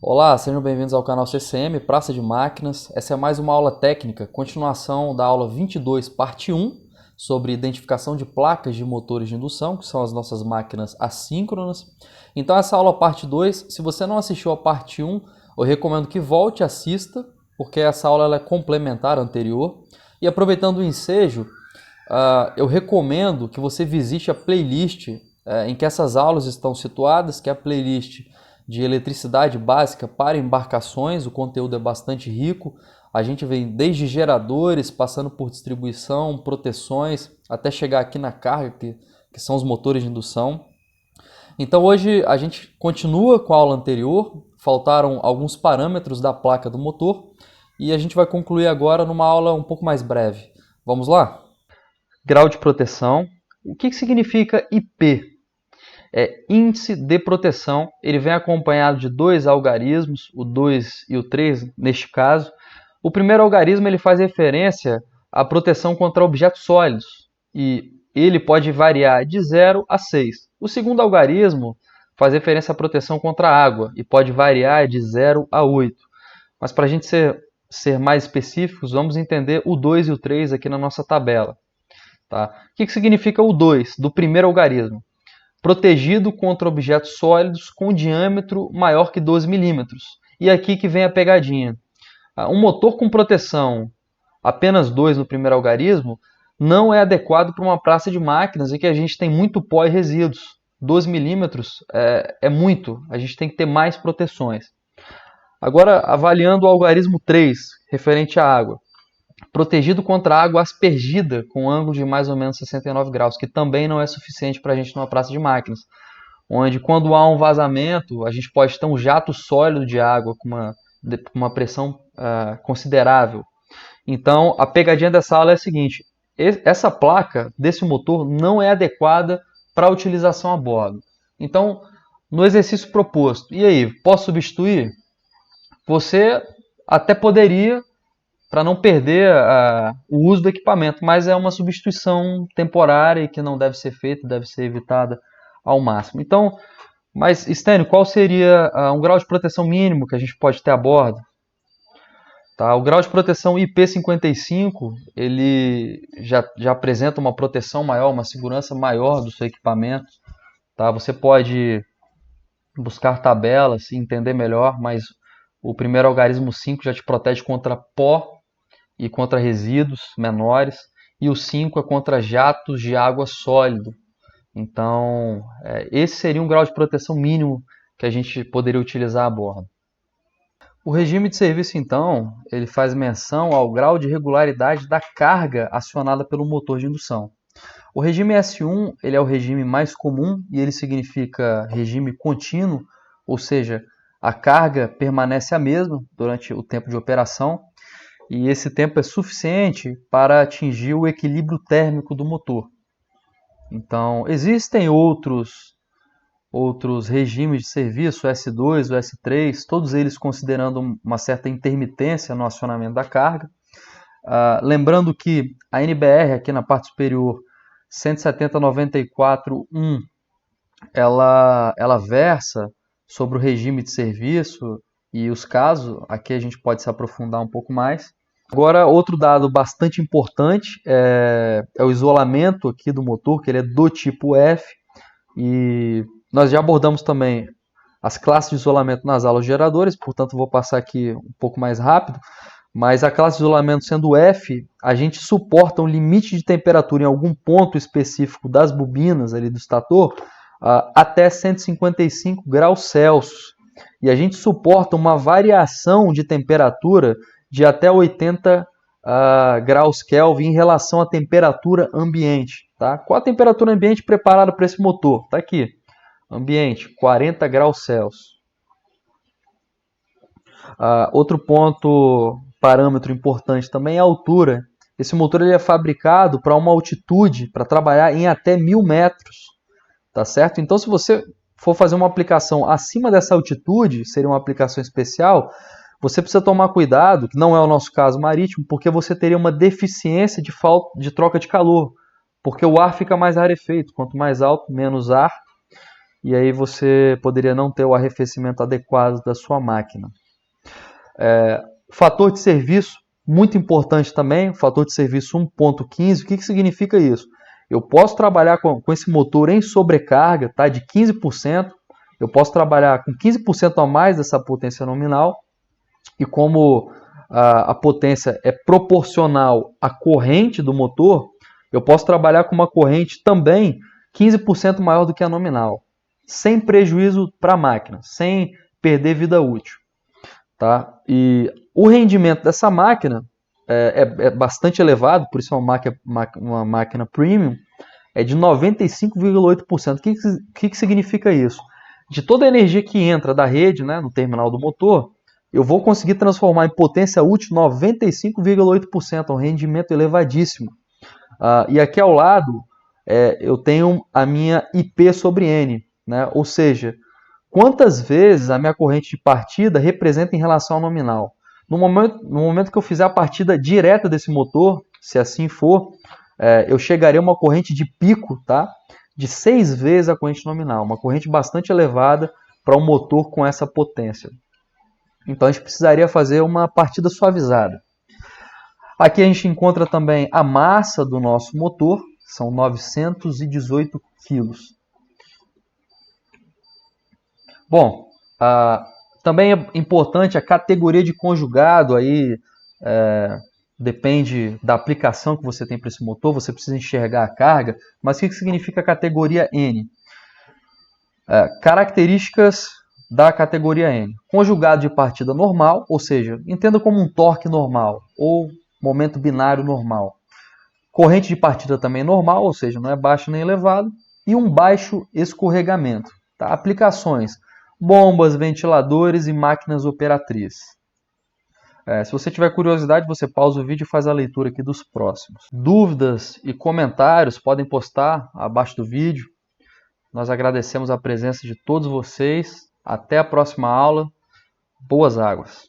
Olá, sejam bem-vindos ao canal CCM, Praça de Máquinas. Essa é mais uma aula técnica, continuação da aula 22, parte 1, sobre identificação de placas de motores de indução, que são as nossas máquinas assíncronas. Então essa aula parte 2, se você não assistiu a parte 1, eu recomendo que volte e assista, porque essa aula ela é complementar à anterior. E aproveitando o ensejo, eu recomendo que você visite a playlist em que essas aulas estão situadas, que é a playlist de eletricidade básica para embarcações. O conteúdo é bastante rico. A gente vem desde geradores, passando por distribuição, proteções, até chegar aqui na carga, que são os motores de indução. Então hoje a gente continua com a aula anterior, faltaram alguns parâmetros da placa do motor e a gente vai concluir agora numa aula um pouco mais breve. Vamos lá? Grau de proteção. O que significa IP? É índice de proteção. Ele vem acompanhado de dois algarismos, o 2 e o 3 neste caso. O primeiro algarismo ele faz referência à proteção contra objetos sólidos e ele pode variar de 0 a 6. O segundo algarismo faz referência à proteção contra a água e pode variar de 0 a 8. Mas para a gente ser mais específicos, vamos entender o 2 e o 3 aqui na nossa tabela. Tá? O que significa o 2 do primeiro algarismo? Protegido contra objetos sólidos com diâmetro maior que 12 milímetros. E aqui que vem a pegadinha. Um motor com proteção apenas 2 no primeiro algarismo não é adequado para uma praça de máquinas em que a gente tem muito pó e resíduos. 12 milímetros é muito, a gente tem que ter mais proteções. Agora, avaliando o algarismo 3, referente à água. Protegido contra água aspergida com ângulo de mais ou menos 69 graus, que também não é suficiente para a gente numa praça de máquinas, onde quando há um vazamento, a gente pode ter um jato sólido de água com uma pressão considerável. Então, a pegadinha dessa aula é a seguinte: essa placa desse motor não é adequada para utilização a bordo. Então, no exercício proposto, e aí, posso substituir? Você até poderia, para não perder o uso do equipamento, mas é uma substituição temporária e que não deve ser feita, deve ser evitada ao máximo. Então, mas Stênio, qual seria um grau de proteção mínimo que a gente pode ter a bordo? Tá, o grau de proteção IP55, ele já apresenta uma proteção maior, uma segurança maior do seu equipamento. Tá? Você pode buscar tabelas e entender melhor, mas o primeiro algarismo 5 já te protege contra pó e contra resíduos menores, e o 5 é contra jatos de água sólido. Então, esse seria um grau de proteção mínimo que a gente poderia utilizar a bordo. O regime de serviço, então, ele faz menção ao grau de regularidade da carga acionada pelo motor de indução. O regime S1 ele é o regime mais comum e ele significa regime contínuo, ou seja, a carga permanece a mesma durante o tempo de operação, e esse tempo é suficiente para atingir o equilíbrio térmico do motor. Então, existem outros regimes de serviço, o S2, o S3, todos eles considerando uma certa intermitência no acionamento da carga. Lembrando que a NBR, aqui na parte superior, 170.94.1, ela versa sobre o regime de serviço e os casos. Aqui a gente pode se aprofundar um pouco mais. Agora, outro dado bastante importante é o isolamento aqui do motor, que ele é do tipo F, e nós já abordamos também as classes de isolamento nas aulas de geradores, portanto vou passar aqui um pouco mais rápido, mas a classe de isolamento sendo F, a gente suporta um limite de temperatura em algum ponto específico das bobinas ali do estator até 155 graus Celsius, e a gente suporta uma variação de temperatura de até 80 graus Kelvin em relação à temperatura ambiente. Tá? Qual a temperatura ambiente preparada para esse motor? Está aqui. Ambiente, 40 graus Celsius. Outro parâmetro importante também é a altura. Esse motor ele é fabricado para uma altitude, para trabalhar em até 1000 metros. Tá certo? Então, se você for fazer uma aplicação acima dessa altitude, seria uma aplicação especial, você precisa tomar cuidado, que não é o nosso caso marítimo, porque você teria uma deficiência de troca de calor, porque o ar fica mais rarefeito, quanto mais alto, menos ar, e aí você poderia não ter o arrefecimento adequado da sua máquina. Fator de serviço, muito importante também, fator de serviço 1.15, o que significa isso? Eu posso trabalhar com esse motor em sobrecarga, tá, de 15%, eu posso trabalhar com 15% a mais dessa potência nominal, e como a potência é proporcional à corrente do motor, eu posso trabalhar com uma corrente também 15% maior do que a nominal, sem prejuízo para a máquina, sem perder vida útil. Tá? E o rendimento dessa máquina é bastante elevado, por isso é uma máquina premium, é de 95,8%. O que significa isso? De toda a energia que entra da rede, né, no terminal do motor, eu vou conseguir transformar em potência útil 95,8%, um rendimento elevadíssimo. E aqui ao lado eu tenho a minha IP sobre N, né? Ou seja, quantas vezes a minha corrente de partida representa em relação ao nominal. No momento que eu fizer a partida direta desse motor, se assim for, eu chegaria a uma corrente de pico, tá? De 6 vezes a corrente nominal, uma corrente bastante elevada para um motor com essa potência. Então a gente precisaria fazer uma partida suavizada. Aqui a gente encontra também a massa do nosso motor, são 918 quilos. Bom, também é importante a categoria de conjugado, aí depende da aplicação que você tem para esse motor, você precisa enxergar a carga, mas o que significa a categoria N? Características da categoria N. Conjugado de partida normal, ou seja, entenda como um torque normal, ou momento binário normal. Corrente de partida também normal, ou seja, não é baixo nem elevado, e um baixo escorregamento. Tá? Aplicações: bombas, ventiladores e máquinas operatrizes. Se você tiver curiosidade, você pausa o vídeo e faz a leitura aqui dos próximos. Dúvidas e comentários podem postar abaixo do vídeo. Nós agradecemos a presença de todos vocês. Até a próxima aula. Boas águas!